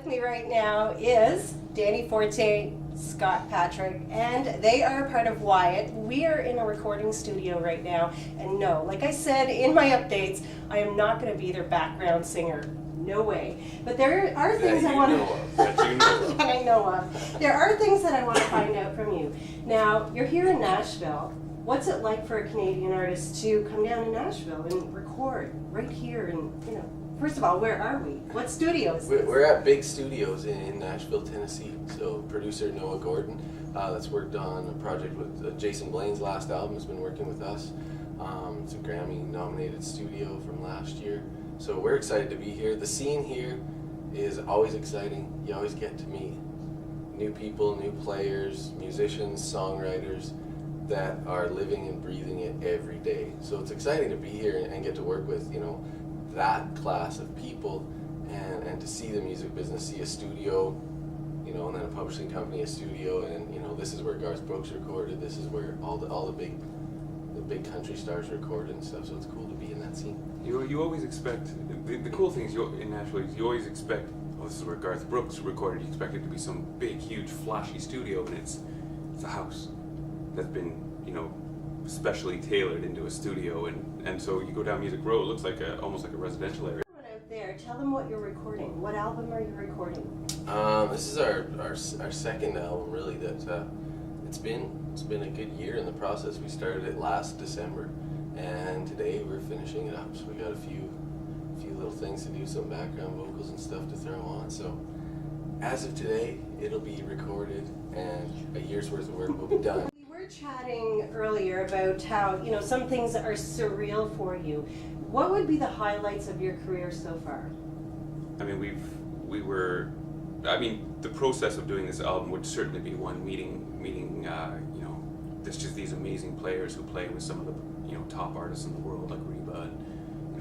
me right now is Danny Forte, Scott Patrick, and they are part of WYATT. We are in a recording studio right now, and no, like I said in my updates, I am not going to be their background singer. No way. But there are things I want to that I know of. There are things that I want to find out from you. Now, you're here in Nashville. What's it like for a Canadian artist to come down to Nashville and record right here? And first of all, where are we? What studio is this? We're at Big Studios in Nashville, Tennessee. So producer Noah Gordon, that's worked on a project with Jason Blaine's last album, has been working with us. It's a Grammy-nominated studio from last year. So we're excited to be here. The scene here is always exciting. You always get to meet new people, new players, musicians, songwriters that are living and breathing it every day. So it's exciting to be here and get to work with, that class of people and to see the music business, see a studio, and then a publishing company, a studio, and this is where Garth Brooks recorded, this is where all the big country stars recorded and stuff, so it's cool to be in that scene. You always expect, the cool thing is in Nashville, you always expect, this is where Garth Brooks recorded, you expect it to be some big, huge, flashy studio, and it's a house that's been, specially tailored into a studio, and so you go down Music Row, it looks like almost like a residential area. Out there, tell them what you're recording. What album are you recording? This is our second album, really. That it's been a good year in the process. We started it last December, and today we're finishing it up. So we got a few little things to do, some background vocals and stuff to throw on. So as of today, it'll be recorded, and a year's worth of work will be done. We were chatting earlier about how some things are surreal for you. What would be the highlights of your career so far? I mean, the process of doing this album would certainly be one meeting, there's just these amazing players who play with some of the, top artists in the world, like Reba,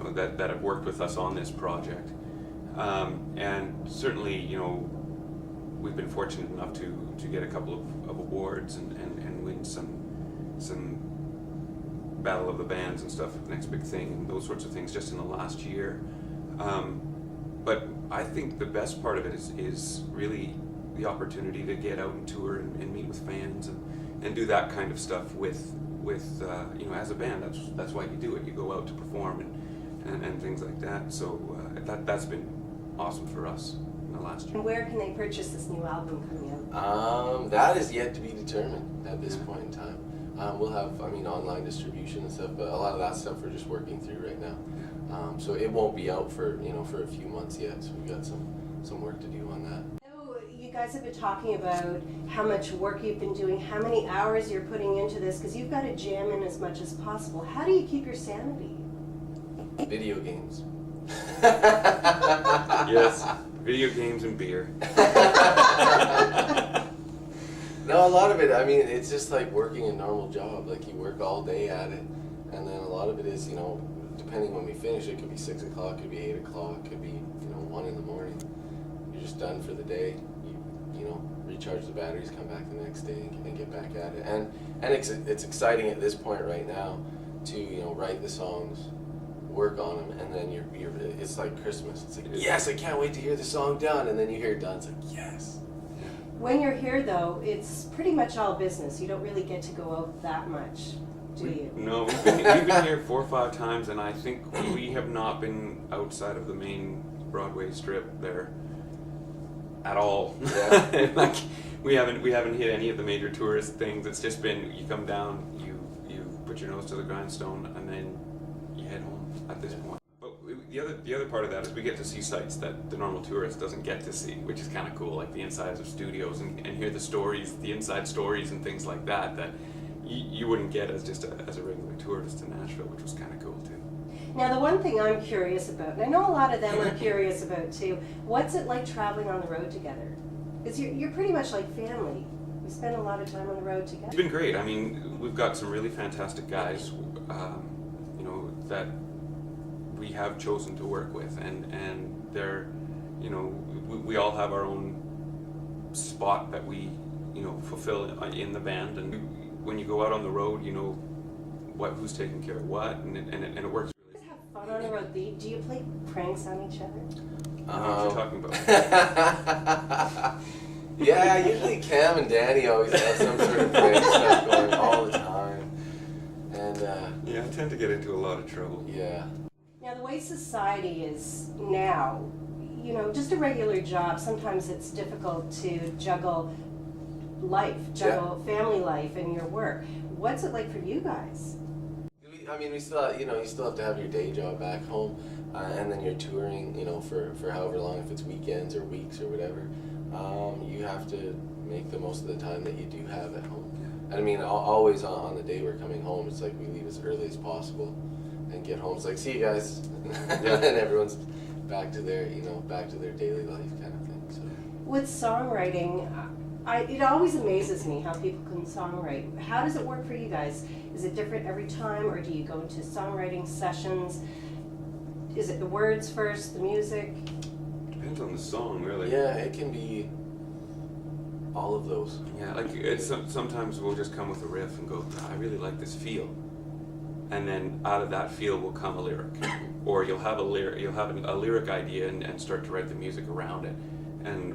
and, that have worked with us on this project. And certainly, we've been fortunate enough to get a couple of awards and win some Battle of the Bands and stuff, Next Big Thing, and those sorts of things just in the last year. But I think the best part of it is really the opportunity to get out and tour and meet with fans and do that kind of stuff with as a band. That's why you do it. You go out to perform and things like that. So that's been awesome for us in the last year. And where can they purchase this new album coming out? That is yet to be determined at this point in time. We'll have, online distribution and stuff, but a lot of that stuff we're just working through right now. So it won't be out for a few months yet. So we've got some work to do on that. You guys have been talking about how much work you've been doing, how many hours you're putting into this, because you've got to jam in as much as possible. How do you keep your sanity? Video games. Yes, video games and beer. No, a lot of it, it's just like working a normal job. Like you work all day at it, and then a lot of it is, depending when we finish, it could be 6 o'clock, could be 8 o'clock, could be, 1 in the morning. You're just done for the day. You recharge the batteries, come back the next day, and get back at it. And it's exciting at this point right now to, write the songs, work on them, and then it's like Christmas. It's like, yes, I can't wait to hear the song done, and then you hear it done. It's like, yes. When you're here, though, it's pretty much all business. You don't really get to go out that much, do you? No, we've been here 4 or 5 times, and I think we have not been outside of the main Broadway strip there at all. Yeah. Like we haven't hit any of the major tourist things. It's just been you come down, you put your nose to the grindstone, and then you head home at this point. But the other part of that is we get to see sites that the normal tourist doesn't get to see, which is kind of cool, like the insides of studios and hear the stories, the inside stories and things like that you wouldn't get as a regular tourist in Nashville, which was kind of cool too. Now, the one thing I'm curious about, and I know a lot of them are curious about too, what's it like traveling on the road together? Because you're pretty much like family. We spend a lot of time on the road together. It's been great. We've got some really fantastic guys, that we have chosen to work with, and they're, we all have our own spot that we, fulfill in the band, and when you go out on the road, who's taking care of what, and it works. Have fun on the road, do you play pranks on each other? I know what you're talking about. Yeah, usually Cam and Danny always have some sort of prank stuff going all the time. And Yeah, I tend to get into a lot of trouble. yeah. Now, the way society is now, you know, just a regular job, sometimes it's difficult to juggle family life and your work. What's it like for you guys? I mean, we still, you still have to have your day job back home, and then you're touring, for however long, if it's weekends or weeks or whatever. You have to make the most of the time that you do have at home. And I mean, always on the day we're coming home, it's like we leave as early as possible and get home. It's like, see you guys, and everyone's back to their, back to their daily life kind of thing. So With songwriting, it always amazes me how people can songwrite. How does it work for you guys? Is it different every time, or do you go into songwriting sessions? Is it the words first, the music? Depends on the song, really. yeah, it can be all of those. Yeah, like sometimes we'll just come with a riff and go, I really like this feel, and then out of that feel will come a lyric, or you'll have a lyric idea and start to write the music around it,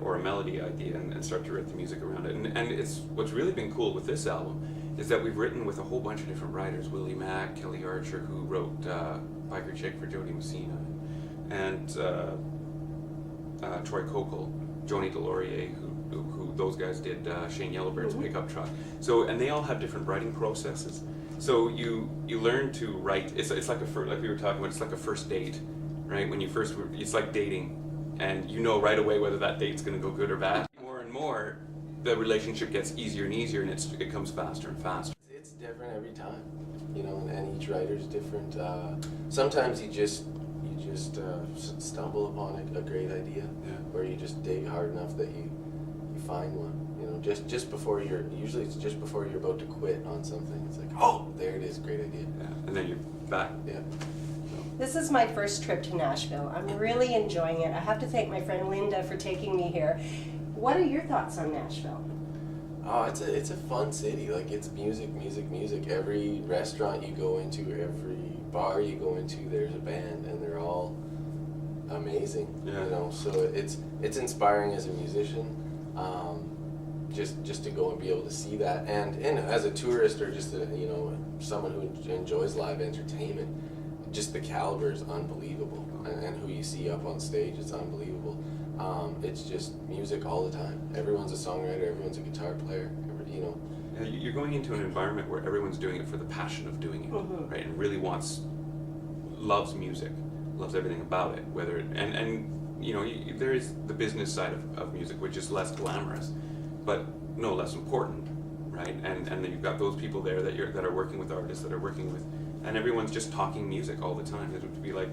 or a melody idea and start to write the music around it. And it's what's really been cool with this album is that we've written with a whole bunch of different writers: Willie Mack, Kelly Archer, who wrote Biker Chick for Jody Messina, and Troy Kokol, Joni Delorier, who those guys did Shane Yellowbird's Pickup Truck. So, and they all have different writing processes. So you learn to write. It's like like we were talking about. It's like a first date, right? When you first, it's like dating, and you know right away whether that date's going to go good or bad. More and more, the relationship gets easier and easier, and it comes faster and faster. It's different every time, and each writer's different. Sometimes you just stumble upon a great idea, or you just dig hard enough that you find one. Just before usually it's just before you're about to quit on something. It's like, oh, there it is, great idea. Yeah, and then you're back. Yeah. This is my first trip to Nashville. I'm really enjoying it. I have to thank my friend Linda for taking me here. What are your thoughts on Nashville? Oh, it's a fun city. Like, it's music. Every restaurant you go into, every bar you go into, there's a band, and they're all amazing. Yeah. So it's inspiring as a musician. Just to go and be able to see that, and as a tourist or just someone who enjoys live entertainment, just the caliber is unbelievable, and who you see up on stage, it's unbelievable. It's just music all the time. Everyone's a songwriter, everyone's a guitar player. Yeah, you're going into an environment where everyone's doing it for the passion of doing it, right? And really loves music, loves everything about it. There is the business side of music, which is less glamorous, but no less important, right? And then you've got those people there that are working with artists, that are working with, and everyone's just talking music all the time. It would be like,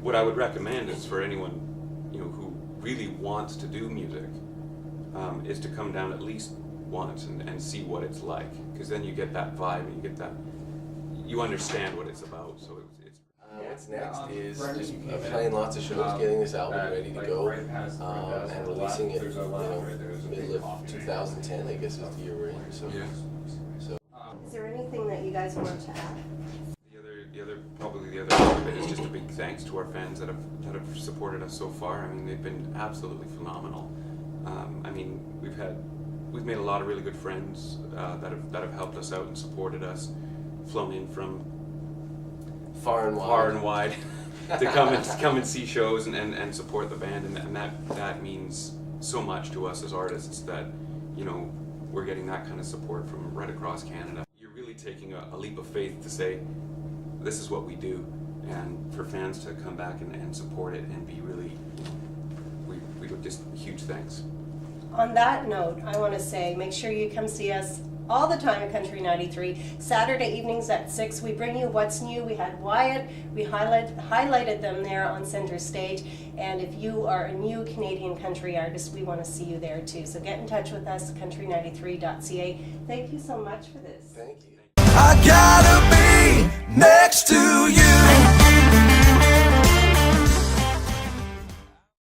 what I would recommend is for anyone, who really wants to do music, is to come down at least once and see what it's like, because then you get that vibe and you understand what it's about. So it's. What's next is just playing lots of shows, getting this album ready to go, and releasing it, middle of 2010, I guess is the year we're in. So, Yeah. Is there anything that you guys want to add? The other part of it is just a big thanks to our fans that have supported us so far. I mean, they've been absolutely phenomenal. We've made a lot of really good friends that have helped us out and supported us, flown in from far and wide to come and see shows and support the band, and that means so much to us as artists that we're getting that kind of support from right across Canada. You're really taking a leap of faith to say this is what we do, and for fans to come back and support it and be really, we would just huge thanks. On that note, I want to say, make sure you come see us all the time at Country 93. Saturday evenings at 6, we bring you what's new. We had WYATT, we highlighted them there on center stage. And if you are a new Canadian country artist, we want to see you there too. So get in touch with us, country93.ca. Thank you so much for this. Thank you. I gotta be next to